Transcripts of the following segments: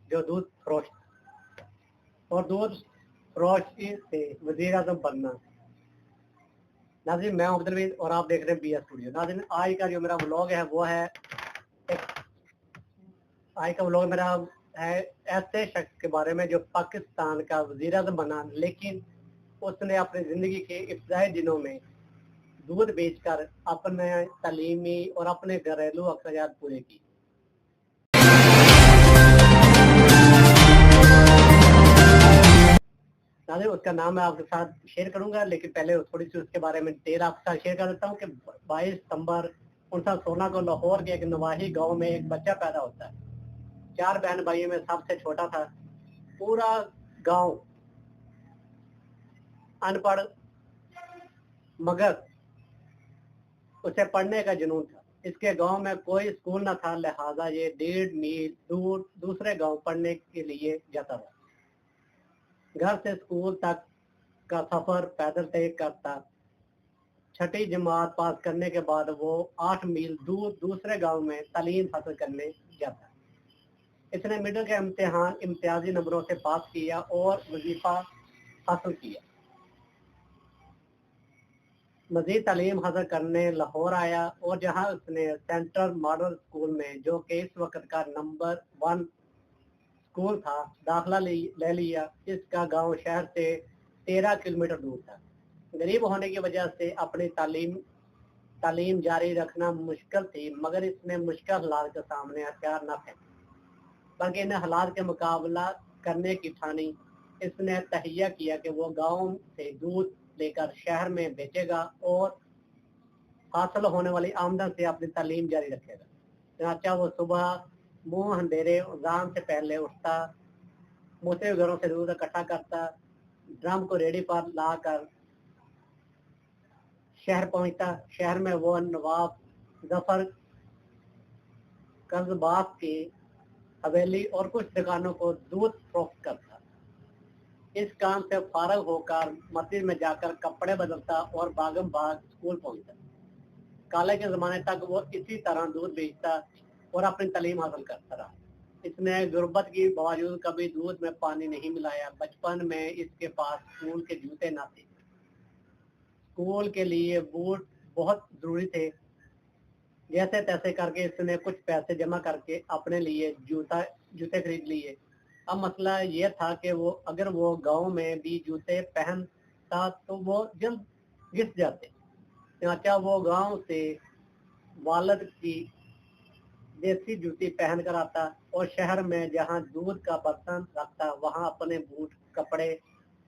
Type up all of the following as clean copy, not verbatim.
जो दूध फरोश और दूध फरोशी से वजीर आजम बनना। नाज़रीन, मैं अब्दुल हमीद और आप देख रहे हैं BS स्टूडियो। नाज़रीन, आज का जो मेरा व्लॉग है वो है आज का व्लॉग मेरा है ऐसे शख्स के बारे में जो पाकिस्तान का वजीर आजम बना, लेकिन उसने अपनी ज़िंदगी के इब्तदाई दिनों में दूध बेचकर अपने तालीमी और अपने घरेलू अखराजात पूरे किए। नाज़रीन, उसका नाम मैं आपके साथ शेयर करूंगा, लेकिन पहले थोड़ी सी उसके बारे में डिटेल आपके साथ शेयर कर देता हूँ कि 22 सितंबर 1916 को लाहौर के एक नवाही गांव में एक बच्चा पैदा होता है। 4 बहन भाइयों में सबसे छोटा था। पूरा गांव अनपढ़, मगर उसे पढ़ने का जुनून था। इसके गांव में कोई स्कूल न था, लिहाजा ये 1.5 मील दूर दूसरे गांव पढ़ने के लिए जाता था। घर से स्कूल तक का सफर पैदल तय करता। 6ठी जमात पास करने के बाद वो 8 मील दूर दूसरे गांव में तालीम हासिल करने जाता। इसने मिडिल का इम्तिहान इम्तियाजी नंबरों से पास किया और वजीफा हासिल किया। मजीद तालीम हासिल करने लाहौर आया और जहां उसने सेंट्रल मॉडल स्कूल में, जो कि इस वक्त का नंबर 1 स्कूल था, दाखिला ले लिया। इसका गांव शहर से 13 किलोमीटर दूर था। गरीब होने की वजह से अपनी तालीम जारी रखना मुश्किल थी, मगर इसने मुश्किल हालात के सामने हथियार न फेंके, बल्कि इन हालात के मुकाबला करने की ठानी। इसने तहिया किया कि वो गांव से दूध लेकर शहर में बेचेगा और हासिल होने वाली आमदन से अपनी तालीम जारी रखेगा। चनाचा वो सुबह मुंह अंधेरे अज़ान से पहले उठता, मुख्तलिफ घरों से दूध इकट्ठा करता, ड्रम को रेडी पर लाकर शहर पहुंचता। शहर में वो नवाब जफर कज़बाफ की हवेली और कुछ दुकानों को दूध फरोख्त करता। इस काम से फारग होकर मस्जिद में जाकर कपड़े बदलता और भागम भाग स्कूल पहुंचता। काले के ज़माने तक वो इसी तरह दूध बेचता और अपनी तालीम हासिल करता रहा। इसने गुर्बत की बावजूद कभी दूध में पानी नहीं मिलाया। बचपन में इसके पास स्कूल के जूते न थे। स्कूल के लिए बूट बहुत ज़रूरी थे। जैसे तैसे करके इसने कुछ पैसे जमा करके अपने लिए जूते खरीद लिए। अब मसला ये था कि अगर वो गांव में भी जूते पहनता तो वो जल्द घिस जाते। चनाचा वो गांव से वालद की देसी जूती पहन कर आता और शहर में जहां दूध का बर्तन रखता, वहां अपने बूट कपड़े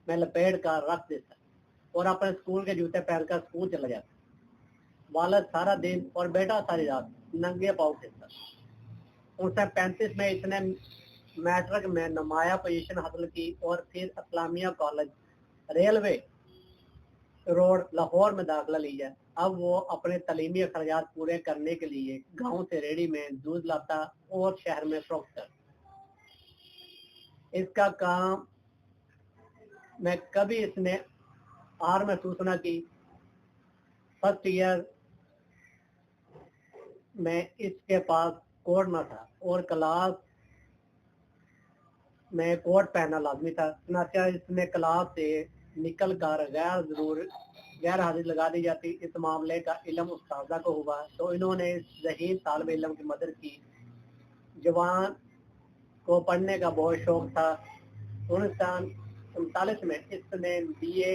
में लपेट कर रख देता और अपने स्कूल के जूते पहनकर स्कूल चला जाता। वालद सारा दिन और बेटा सारी रात नंगे पाँव फिरता। 1935 में इसने मैट्रिक में नुमाया पोजीशन हासिल की और फिर Islamia college railway road Lahore में दाखिला लिया। अब वो अपने तालीमी अखराजात पूरे करने के लिए गांव से रेडी में दूध लाता और शहर में फरोख्त करता। इसका काम में कभी इसने हार महसूस न की। फर्स्ट ईयर में इसके पास कोट न था और क्लास में कोट पहनना लाजमी था। चनाचा इसने क्लास से निकल कर गैर हाजिर लगा दी जाती। इस मामले का इल्म उस्तादा को हुआ तो इन्होंने इस ज़हीन तालिब इल्म की मदद की। जवान को पढ़ने का बहुत शौक था। 1939 में इसने BA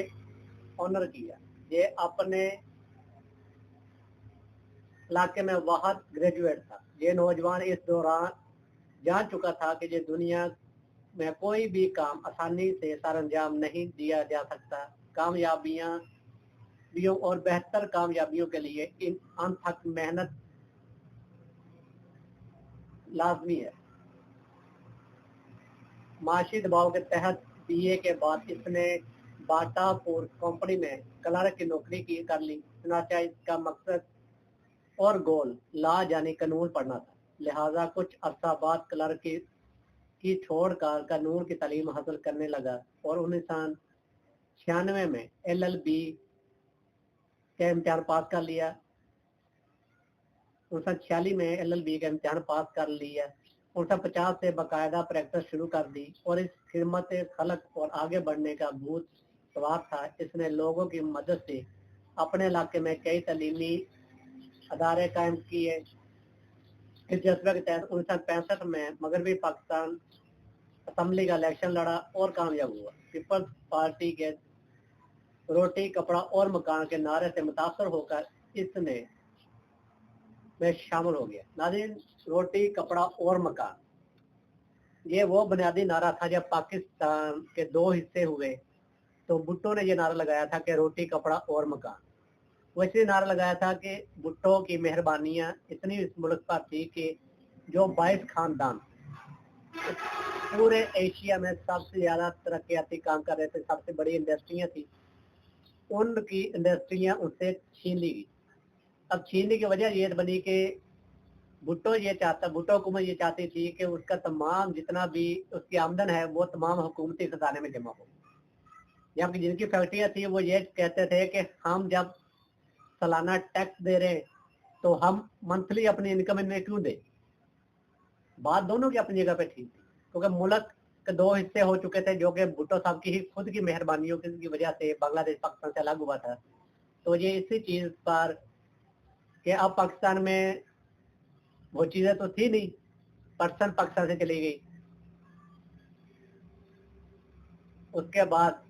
ऑनर किया। ये अपने इलाके में वाहद ग्रेजुएट था। ये नौजवान इस दौरान जान चुका था कि ये दुनिया में कोई भी काम आसानी से सर अंजाम नहीं दिया जा सकता। कामयाबियों और बेहतर कामयाबियों के लिए इन अनथक मेहनत लाजमी है। माशी दबाव के तहत BA के बाद इसने बाटा पोर्ट कंपनी में क्लर्क की नौकरी कर ली। चनाचा इसका मकसद और गोल ला यानी कानून पढ़ना था, लिहाजा कुछ अरसा बाद क्लर्क की छोड़कर कानून की तालीम हासिल करने लगा और 1996 में LLB का इम्तिहान पास कर लिया। 1946 में LLB का इम्तिहान पास कर लिया 1950 से बाकायदा प्रैक्टिस शुरू कर दी और इस खिदमत खलक और आगे बढ़ने का भूत सवार था। इसने लोगों की मदद से अपने इलाके में कई तालीमी अदारे कायम किए। इस जज्बे के तहत 1965 में मगरबी पाकिस्तान असम्बली का इलेक्शन लड़ा और कामयाब हुआ। पीपल्स पार्टी के रोटी कपड़ा और मकान के नारे से मुतासर होकर इसने में शामिल हो गया। नाज़रीन, रोटी कपड़ा और मकान ये वो बुनियादी नारा था। जब पाकिस्तान के दो हिस्से हुए तो भुट्टो ने ये नारा लगाया था कि रोटी कपड़ा और मकान। वो इसलिए नारा लगाया था कि भुट्टो की मेहरबानियां इतनी इस मुल्क पर थी कि जो 22 खानदान पूरे एशिया में सबसे ज्यादा तरक्याती काम कर रहे थे, सबसे बड़ी इंडस्ट्रियां थी, उनकी इंडस्ट्रियां उससे छीन ली गई। अब छीनने की वजह ये बनी कि भुट्टो हुकूमत ये चाहती थी कि उसका तमाम जितना भी उसकी आमदन है वो तमाम हुकूमती खजाने में जमा हो। जबकि जिनकी फैक्ट्रियां थी वो ये कहते थे कि हम जब सालाना टैक्स दे रहे तो हम मंथली अपनी इनकम में क्यों दे। बात दोनों की अपनी जगह पे ठीक थी, क्योंकि मुल्क के दो हिस्से हो चुके थे जो कि भुट्टो साहब की ही खुद की मेहरबानियों की वजह से बांग्लादेश पाकिस्तान से अलग हुआ था। तो ये इसी चीज पर कि अब पाकिस्तान में वो चीजें तो थी नहीं, पर्सन पाकिस्तान से चली गई। उसके बाद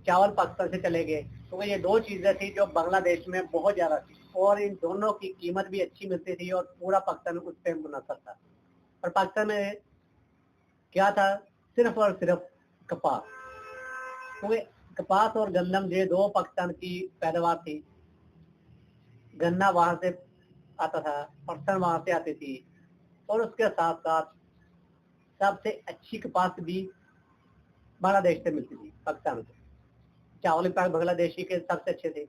चावल पाकिस्तान से चले गए। तो ये दो चीजें थी जो बांग्लादेश में बहुत ज्यादा थी और इन दोनों की कीमत भी अच्छी मिलती थी और पूरा पाकिस्तान उस पर मुनासब था। और पाकिस्तान में क्या था, सिर्फ और सिर्फ कपास। क्योंकि कपास और गंदम ये दो पाकिस्तान की पैदावार थी। गन्ना वहां से आता था, पर्सन वहां से आती थी और उसके साथ साथ सबसे अच्छी कपास भी बांग्लादेश से मिलती थी पाकिस्तान से। चावल बांग्लादेशी के सबसे अच्छे थे।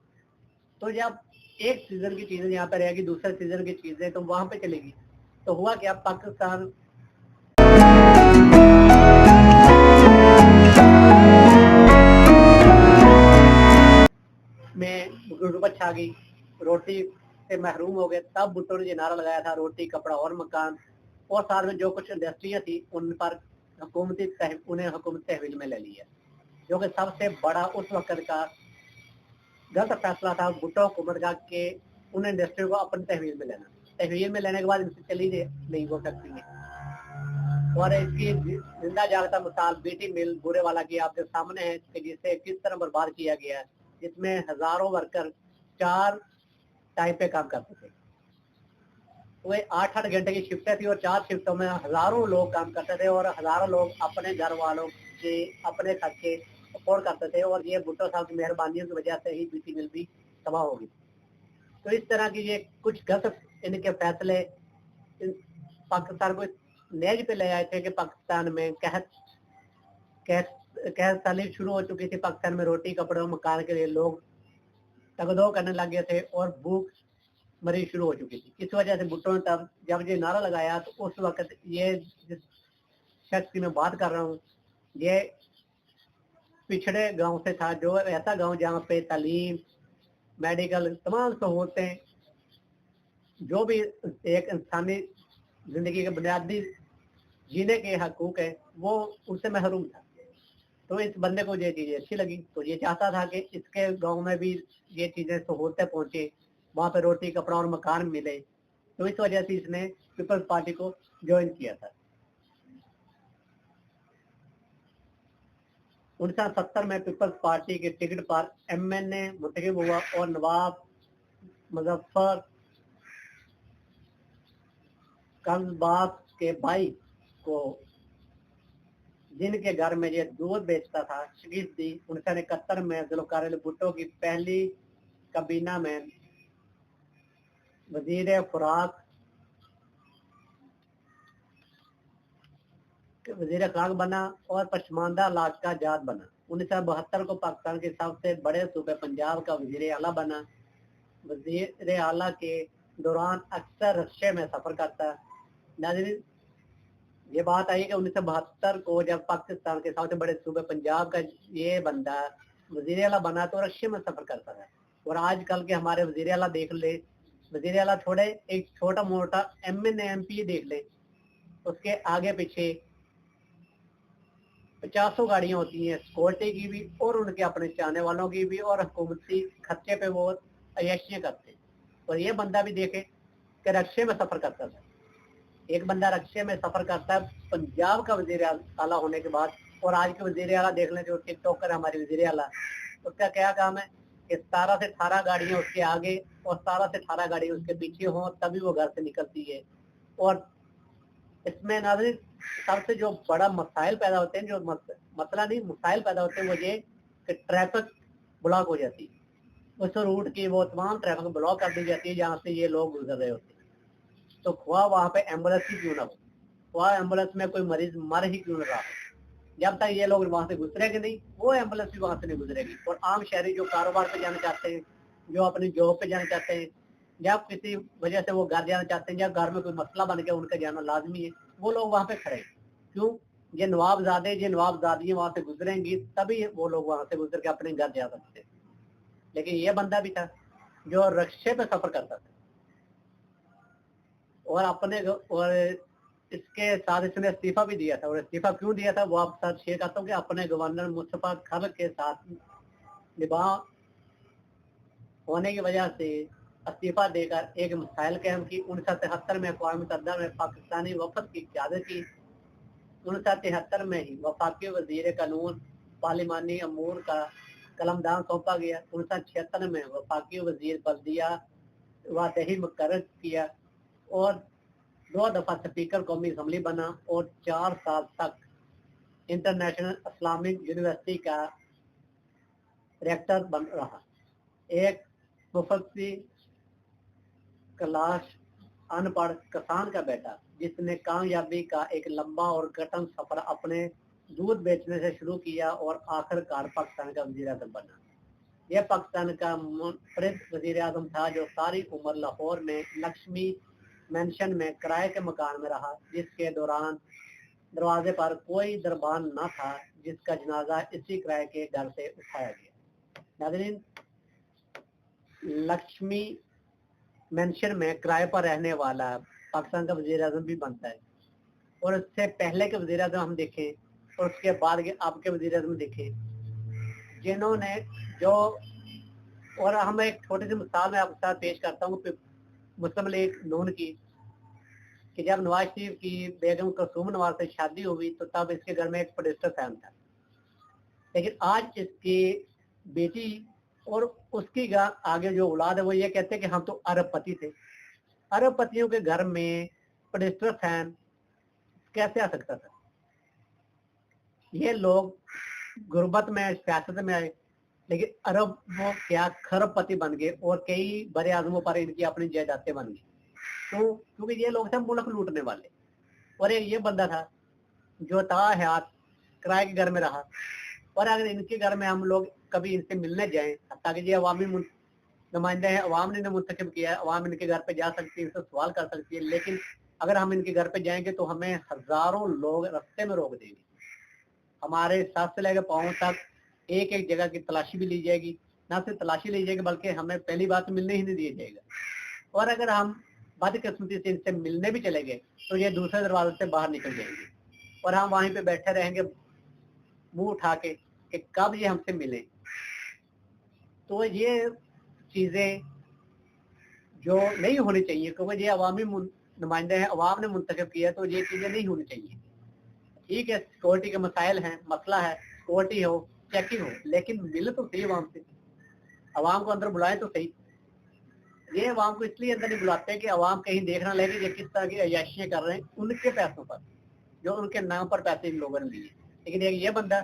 तो जब एक सीजन की चीजें यहाँ पे रहेगी, दूसरे सीजन की चीजें तो वहां पे चलेगी। तो हुआ क्या, पाकिस्तान में गुर्बत छा गई, रोटी से महरूम हो गए। तब भुट्टो ने ये नारा लगाया था, रोटी कपड़ा और मकान। और साथ में जो कुछ इंडस्ट्रियां थी उन पर उन्हें हुकूमत तहवील में ले लिया, जो कि सबसे बड़ा उस वक्त का गलत फैसला था भुट्टो हुकूमत का कि उन इंडस्ट्री को अपनी तहवील में लेना। तहवील में लेने के बाद इनसे चली नहीं हो सकती है। और इसकी जिंदा जागता मिसाल बीटी मिल बुरेवाला की आपके सामने है कि जिसे किस तरह बर्बाद किया गया है, जिसमें हजारों वर्कर 4 टाइम पे काम करते थे। वे 8-8 घंटे की शिफ्टें थी और 4 शिफ्टों में हजारों लोग काम करते थे और हजारों लोग अपने घर वालों से अपने खर्चे अफोर्ड करते थे। और ये भुट्टो साहब की मेहरबानियों की वजह से ही बीटी मिल भी तबाह हो गई। तो इस तरह की ये कुछ गलत इनके फैसले पाकिस्तान को नेज पे ले आए थे कि पाकिस्तान में कहत तालीम शुरू हो चुकी थी। पाकिस्तान में रोटी कपड़े मकान के लिए लोग तगदो करने लग गए थे और भूख मरी शुरू हो चुकी थी। इस वजह से भुट्टो ने तब जब ये नारा लगाया तो उस वक्त ये जिस शख्स की मैं बात कर रहा हूँ ये पिछड़े गांव से था, जो ऐसा गांव जहाँ पे तालीम मेडिकल तमाम सहूलतें जो भी एक इंसानी जिंदगी के बुनियादी जीने के हकूक है वो उससे महरूम था। तो इस बंदे को ये चीजें अच्छी लगी, तो ये चाहता था कि इसके गांव में भी ये चीजें सहूलतें पहुंचे, वहां पे रोटी कपड़ा और मकान मिले। तो इस वजह से इसने पीपल्स पार्टी को ज्वाइन किया था। 1970 में पीपल्स पार्टी के टिकट पर एमएनए मुंतखब हुआ और नवाब मुजफ्फर कंजबास के भाई को, जिनके घर में ये दूध बेचता था, शिकस्त दी। 1971 में जुल्फकार भुट्टो की पहली काबीना में वजीर खुराक बना और पसमानदा इलाका जात बना। 1972 को पाकिस्तान के सबसे बड़े सूबे पंजाब का वजीर आला बना। वजीर आला के दौरान अक्सर रशिया में सफर करता। नाज़रीन, ये बात आई कि 1972 को जब पाकिस्तान के सबसे बड़े सूबे पंजाब का ये बंदा वजीर आला बना तो रशिया में सफर करता था। और आजकल के हमारे वजीर आला देख ले, वजीर आला छोड़े एक छोटा मोटा एमएनए एमपी देख ले, उसके आगे पीछे 50 गाड़ियां होती हैं सिक्योरिटी की भी और उनके अपने चाहने वालों की भी, और हुकूमती खर्चे पे वो अय्याशियां करते। और ये बंदा भी देखे कि रक्शे में सफर करता था। एक बंदा रक्शे में सफर करता है पंजाब का वजीर आला होने के बाद, और आज के वजीर आला देख लें जो टिकटॉकर हमारे वजीर आला, उसका क्या काम है कि 17 से 18 गाड़ियां उसके आगे और 17 से 18 गाड़ियां उसके पीछे हों, तभी वो घर से निकलती है। और इसमें नाज़रीन सबसे जो बड़ा मसाइल पैदा होते हैं, जो मसला नहीं मसाइल पैदा होते हैं, वो ये कि ट्रैफिक ब्लॉक हो जाती है। उस रूट की वो तमाम ट्रैफिक ब्लॉक कर दी जाती है जहाँ से ये लोग गुजर रहे होते हैं। तो खुआ वहाँ पे एम्बुलेंस ही क्यों ना हो, खुआ एम्बुलेंस में कोई मरीज मर ही क्यों ना रहा, जब तक ये लोग वहाँ से गुजरेंगे नहीं, वो एम्बुलेंस भी वहाँ से नहीं गुजरेगी। और आम शहरी जो कारोबार पे जाना चाहते हैं, जो अपनी जॉब पे जाना चाहते हैं, या किसी वजह से वो घर जाना चाहते हैं, या घर में कोई मसला बन गया उनका जाना लाजमी है, वो लोग वहाँ पे खड़े। क्यों? ये नवाबजादे ये नवाबजादियाँ वहाँ से गुजरेंगी तभी वो लोग वहाँ से गुजर के अपने घर जा सकते हैं। लेकिन ये बंदा भी था जो रक्शे पे सफर करता था, और अपने और इसके साथ इसने इस्तीफा भी दिया था। और इस्तीफा क्यों दिया था वो आप साथ शेयर करता हूँ कि अपने गवर्नर मुस्तफा खर के साथ निभा होने की वजह से इस्तीफा देकर एक मिसाइल कैम की 1973 में अक़वाम मुत्तहिदा में पाकिस्तानी वफद की क़यादत की। 1973 में ही वफाकी वजीर कानून पार्लिमानी अमूर का कलमदान सौंपा गया। 1976 में वफाकी वजीर बल्दिया व दही मुकर्रर किया, और 2 दफ़ा स्पीकर कौमी असम्बली बना, और 4 साल तक इंटरनेशनल इस्लामिक यूनिवर्सिटी का रेक्टर बन रहा। एक मुफती कलाश अनपढ़ किसान का बेटा, जिसने कामयाबी का एक लंबा और कठिन सफर अपने दूध बेचने से शुरू किया और आखिरकार पाकिस्तान का वजीर आज़म बना। यह पाकिस्तान का मुनफरिद वजीर आज़म था जो सारी उम्र लाहौर में लक्ष्मी मेंशन में किराए के मकान में रहा, जिसके दौरान दरवाजे पर कोई दरबान न था, जिसका जनाजा इसी किराए के घर से उठाया गया। नाज़रीन, लक्ष्मी मेंशन में किराए पर रहने वाला पाकिस्तान का वजीर आज़म भी बनता है। और उससे पहले के वजीर आज़म हम देखें और उसके बाद के आपके वजीर आज़म देखें, जिन्होंने जो, और हम एक छोटी सी मिसाल में आपके साथ पेश करता हूँ मुस्लिम लीग नून की, कि जब नवाज शरीफ की बेगम कुलसूम नवाज से शादी हुई तो तब इसके घर में एक प्रोड्यूसर फैन था। लेकिन आज इसकी बेटी और उसकी आगे जो औलाद है वो ये कहते हैं कि हम तो अरबपति थे। अरबपतियों के घर में प्रोड्यूसर फैन कैसे आ सकता था? ये लोग गुर्बत में सियासत में आए, लेकिन अरब वो क्या खरबपति बन गए, और कई बड़े आजमों पर इनकी अपनी जायदादें बन गई। तो क्योंकि ये लोग थे मुल्क लूटने वाले। और ये बंदा था जो ताहयात किराए के घर में रहा। और अगर इनके घर में हम लोग कभी इनसे मिलने जाएं, ताकि ये अवामी नुमाइंदे हैं, अवाम ने मुंतखब किया है, अवाम इनके घर पे जा सकती है, इनसे सवाल कर सकती है, लेकिन अगर हम इनके घर पे जाएंगे तो हमें हजारों लोग रास्ते में रोक देंगे। हमारे सर से लेकर पाँव तक एक एक जगह की तलाशी भी ली जाएगी, ना सिर्फ तलाशी ली जाएगी बल्कि हमें पहली बात तो मिलने ही नहीं दिया जाएगा। और अगर हम बदकिस्मती से इनसे मिलने भी चले गए तो ये दूसरे दरवाजे से बाहर निकल जाएंगे, और हम वहीं पे बैठे रहेंगे मुंह उठा के कि कब ये हमसे मिले। तो ये चीज़ें जो नहीं होनी चाहिए, क्योंकि ये अवामी नुमाइंदे हैं, अवाम ने मुंतखब किया, तो ये चीज़ें नहीं होनी चाहिए। ठीक है, सिक्योरिटी के मसाइल हैं, मसला है, सिक्योरिटी हो, चेकिंग हो, लेकिन मिले तो सही अवाम से, अवाम को अंदर बुलाए तो सही। ये अवाम को इसलिए अंदर नहीं बुलाते कि अवाम कहीं देखना लगे कि किस तरह की अय्याशियाँ कर रहे हैं उनके पैसों पर, जो उनके नाम पर पैसे इन लोगों ने लिए। लेकिन ये बंदा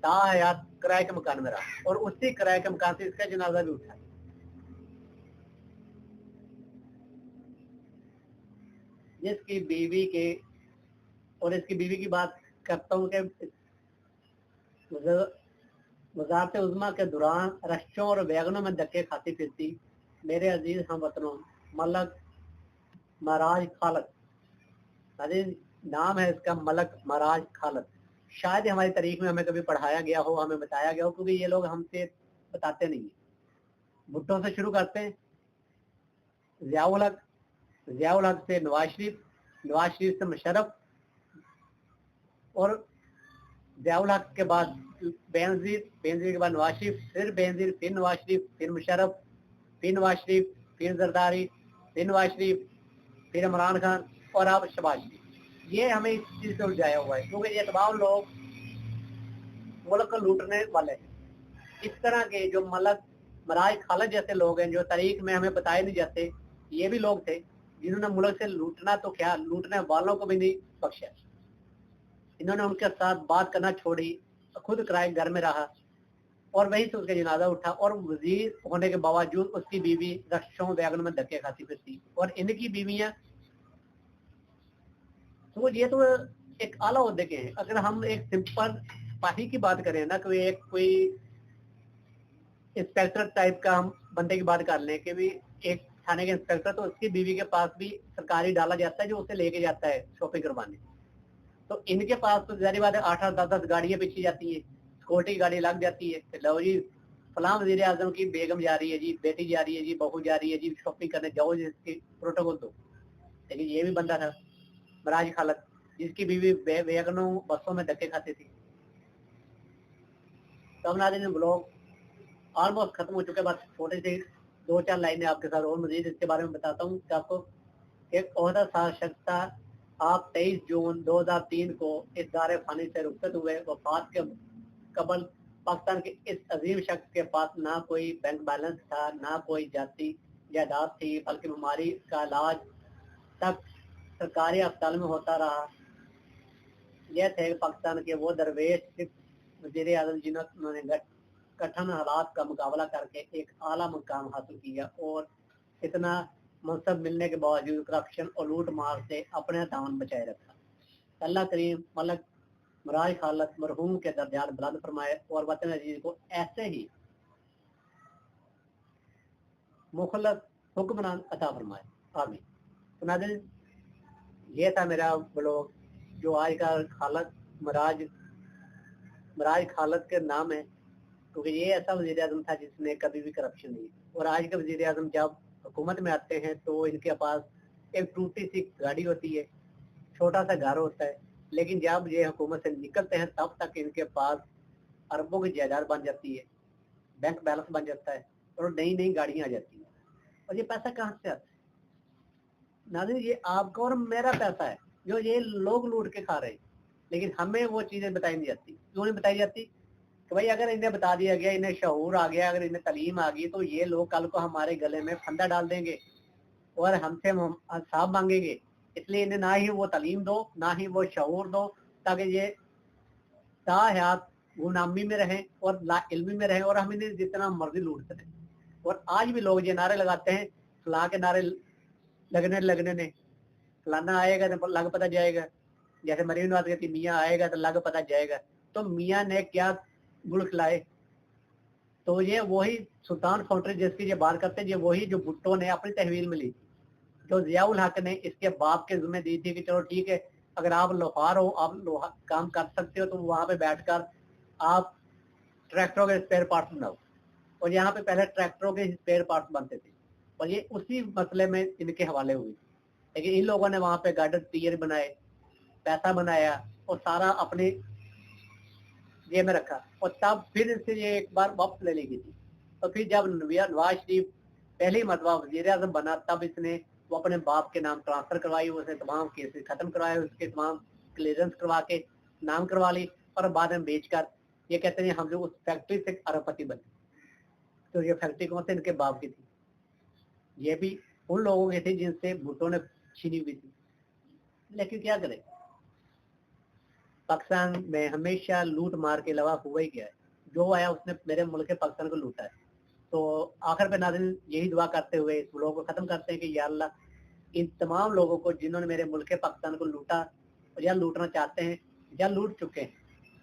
ताहयात किराए के मकान में रहा, और उसी किराए के मकान से इसका जनाजा भी उठा। जिसकी बीवी के, और इसकी बीवी की बात करता हूँ कि वजारत उज़्मा के दौरान रश्तों और वैगनों में धक्के खाती फिरती मेरे अजीज हम वतनों मलक मराज खालत। अजीज नाम है इसका, मलक मराज खालत। शायद हमारी तारीख में हमें कभी पढ़ाया गया हो, हमें बताया गया हो, क्योंकि ये लोग हमसे बताते नहीं है। भुट्टो से शुरू करते हैं, ज़ियाउल हक से नवाज शरीफ, नवाज शरीफ से मुशर्रफ और ज़ियाउल हक के बाद बेनज़ीर के बाद नवाज शरीफ, फिर बेनज़ीर, फिर नवाज शरीफ, फिर मुशर्रफ, फिर नवाज शरीफ, फिर जरदारी, फिर नवाज शरीफ, फिर इमरान खान और अब शहबाज शरीफ। ये हमें इस चीज़ से उलझाया हुआ है क्योंकि ये तमाम लोग मुल्क को लूटने वाले हैं। इस तरह के जो मराज खालिद जैसे लोग हैं जो तारीख में हमें बताए नहीं जाते, ये भी लोग थे जिन्होंने मुल्क से लूटना तो क्या, लूटने वालों को भी नहीं बख्शा। इन्होंने उनके साथ बात करना छोड़ी, खुद किराए घर में रहा और वहीं से उसका जनाजा उठा और वजीर होने के बावजूद उसकी बीवी रक्षों वैगन में धक्के खाती फिरती और इनकी बीवियां तो ये तो एक आला ओहदे के हैं। अगर हम एक सिंपल सिपाही की बात करें ना, कोई इंस्पेक्टर टाइप का हम बंदे की बात कर लें कि भी एक थाने के इंस्पेक्टर, तो उसकी बीवी के पास भी सरकारी डाला जाता है जो उसे लेके जाता है शॉपिंग करवाने। तो इनके पास तो जारी बात है 8-8, 10-10 गाड़ियां पीछे जाती है, सिक्योरिटी गाड़ी लग जाती है। लो जी फलां वजीर आजम की बेगम जा रही है जी, बेटी जा रही है जी, बहू जा रही है जी, शॉपिंग करने जाओ जी, इसकी प्रोटोकॉल दो। लेकिन ये भी बंदा था मराज खालिद जिसकी बीवी वैगनों बसों में धक्के खाती थी। तो नाज़रीन ब्लॉग ऑलमोस्ट खत्म हो चुके, बस छोटे से 2-4 लाइनें आपके साथ और मजीद इसके बारे में बताता हूँ कि आपको एक ओहदा सा शख्स था। आप 23 जून 2003 को इस दारे फानी से रुखसत हुए। वफात के कबल पाकिस्तान के इस अजीम शख्स के पास ना कोई बैंक बैलेंस था, ना कोई जाती जायदाद थी, बल्कि बीमारी का इलाज तक सरकारी अस्पताल में होता रहा। यह थे पाकिस्तान के वो दरवेश वजीर आजम जिन्होंने कठिन हालात का मुकाबला करके एक आला मुकाम हासिल किया और इतना मनसब मिलने के बावजूद करप्शन और लूट मार से अपने दामन बचाए रखा। अल्लाह करीम मलक मराज खालिद मरहूम के दर्जात बुलंद फरमाए और वतन अजीज को ऐसे ही मुखलस हुक्मरान अता फरमाए, आमीन। तो नाज़रीन ये था मेरा ब्लॉग जो आज का खालिद मराज खालिद के नाम है क्योंकि ये ऐसा वजीर आजम था जिसने कभी भी करप्शन नहीं। और आज के वजीर आजम जब हुकूमत में आते हैं तो इनके पास एक टूटी सी गाड़ी होती है, छोटा सा घर होता है, लेकिन जब ये हुकूमत से निकलते हैं तब तक इनके पास अरबों की जायदाद बन जाती है, बैंक बैलेंस बन जाता है और नई नई गाड़ियां आ जाती हैं। और ये पैसा कहाँ से आता है नाज़रीन? ये आपका और मेरा पैसा है जो ये लोग लूट के खा रहे हैं, लेकिन हमें वो चीजें बताई नहीं जाती। क्यों नहीं बताई जाती? तो भाई अगर इन्हें बता दिया गया, इन्हें शऊर आ गया, अगर इन्हें तालीम आ गई, तो ये लोग कल को हमारे गले में फंदा डाल देंगे और हमसे हिसाब मांगेंगे। इसलिए इन्हें ना ही वो तालीम दो, ना ही वो शऊर दो, ताकि ये ताहयात गुलामी में रहें और ला इल्मी में रहें और हम इन्हें जितना मर्जी लूट सकें। और आज भी लोग ये नारे लगाते हैं, फलां के नारे लगने ने, फलाना आएगा तो लग पता जाएगा, जैसे मरीम नवाज कहती मियाँ आएगा तो लग पता जाएगा। तो मियाँ ने क्या गुल खिलाए? तो ये वही सुल्तान फाउंड्री जिसकी ये बात करते हैं, ये वही जो भुट्टो ने अपनी तहवील में ली, जो ज़ियाउल हक ने इसके बाप के जिम्मे दी थी कि चलो ठीक है, अगर आप लोहार हो, आप लोहा काम कर सकते हो, तो वहां पे बैठकर आप ट्रैक्टरों के स्पेयर पार्ट्स बनाओ। और यहाँ पे पहले ट्रैक्टरों के स्पेयर पार्ट्स बनते थे और ये उसी मसले में इनके हवाले हुई। लेकिन इन लोगों ने वहां पे गार्डन टीयर बनाए, पैसा बनाया और सारा अपने जेब में रखा और तब फिर इससे ये एक बार वापस ले ली गई थी। तो फिर जब नवाज शरीफ पहली मरतबा वजीर आजम बना तब इसने वो अपने बाप के नाम ट्रांसफर करवाई, उसने तमाम केसेस खत्म करवाए, उसके तमाम क्लियरेंस करवा के नाम करवा ली और बाद में बेचकर ये कहते हैं हम लोग उस फैक्ट्री से अरबपति बने। तो ये फैक्ट्री कौन से? इनके बाप की थी। ये भी उन लोगों की थी जिनसे भुट्टो ने छीनी हुई थी। लेकिन क्या करें, पाकिस्तान में हमेशा लूट मार के अलावा हुआ ही गया है। जो आया उसने मेरे मुल्क पाकिस्तान को लूटा है। तो आखिर पे नाज़रीन यही दुआ करते हुए इस ब्लॉग को खत्म करते हैं कि या अल्लाह इन तमाम लोगों को जिन्होंने मेरे मुल्क पाकिस्तान को लूटा और या लूटना चाहते हैं या लूट चुके हैं,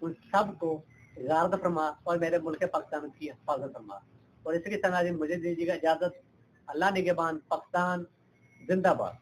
उन सब को गारद फरमा और मेरे मुल्क पाकिस्तान की हिफाजत फरमा। और इसी के साथ मुझे दीजिएगा इजाजत। अल्लाह निगहबान। पाकिस्तान जिंदाबाद।